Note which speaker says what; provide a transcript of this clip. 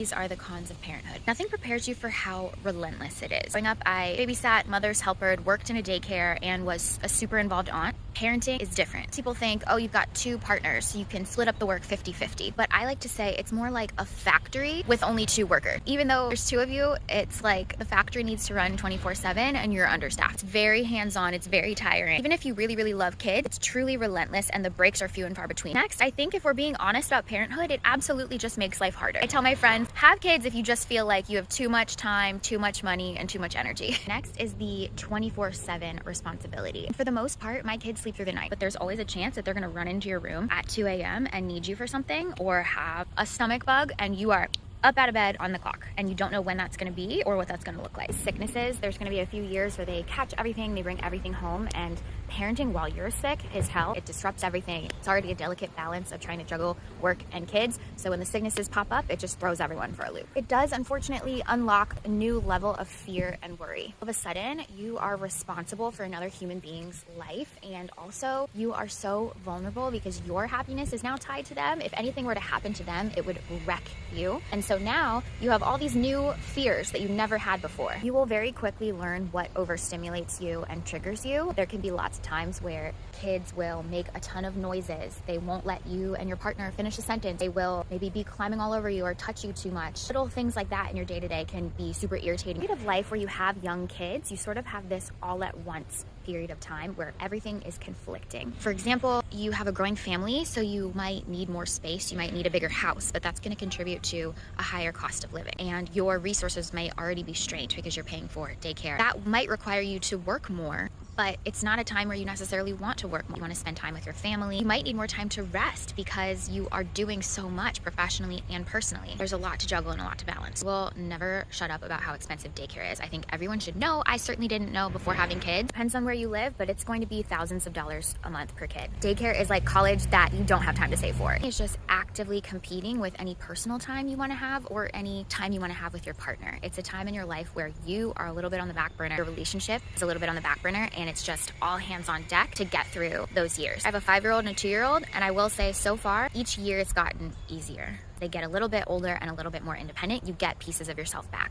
Speaker 1: These are the cons of parenthood. Nothing prepares you for how relentless it is. Growing up, I babysat, mother's helper, worked in a daycare, and was a super involved aunt. Parenting is different. People think, oh, you've got two partners, so you can split up the work 50-50. But I like to say it's more like a factory with only two workers. Even though there's two of you, it's like the factory needs to run 24/7 and you're understaffed. It's very hands-on, it's very tiring. Even if you really, really love kids, it's truly relentless and the breaks are few and far between. Next, I think if we're being honest about parenthood, it absolutely just makes life harder. I tell my friends, have kids if you just feel like you have too much time, too much money, and too much energy. Next is the 24/7 responsibility. For the most part, my kids sleep through the night, but there's always a chance that they're gonna run into your room at 2 a.m. and need you for something, or have a stomach bug and you are up out of bed on the clock and you don't know when that's going to be or what that's going to look like. Sicknesses, there's going to be a few years where they catch everything, they bring everything home, and parenting while you're sick is hell. It disrupts everything. It's already a delicate balance of trying to juggle work and kids, so when the sicknesses pop up, it just throws everyone for a loop. It does unfortunately unlock a new level of fear and worry. All of a sudden, you are responsible for another human being's life, and also you are so vulnerable because your happiness is now tied to them. If anything were to happen to them, it would wreck you. And so now you have all these new fears that you never had before. You will very quickly learn what overstimulates you and triggers you. There can be lots of times where kids will make a ton of noises. They won't let you and your partner finish a sentence. They will maybe be climbing all over you or touch you too much. Little things like that in your day-to-day can be super irritating. In a period of life where you have young kids, you sort of have this all at once period of time where everything is conflicting. For example, you have a growing family, so you might need more space, you might need a bigger house, but that's going to contribute to a higher cost of living. And your resources may already be strained because you're paying for daycare. That might require you to work more, but it's not a time where you necessarily want to work. You want to spend time with your family. You might need more time to rest because you are doing so much professionally and personally. There's a lot to juggle and a lot to balance. We'll never shut up about how expensive daycare is. I think everyone should know. I certainly didn't know before having kids. Depends on where you live, but it's going to be thousands of dollars a month per kid. Daycare is like college that you don't have time to save for. It's just actively competing with any personal time you want to have or any time you want to have with your partner. It's a time in your life where you are a little bit on the back burner. Your relationship is a little bit on the back burner, and it's just all hands on deck to get through those years. I have a 5-year-old and a 2-year-old, and I will say so far, each year it's gotten easier. They get a little bit older and a little bit more independent. You get pieces of yourself back.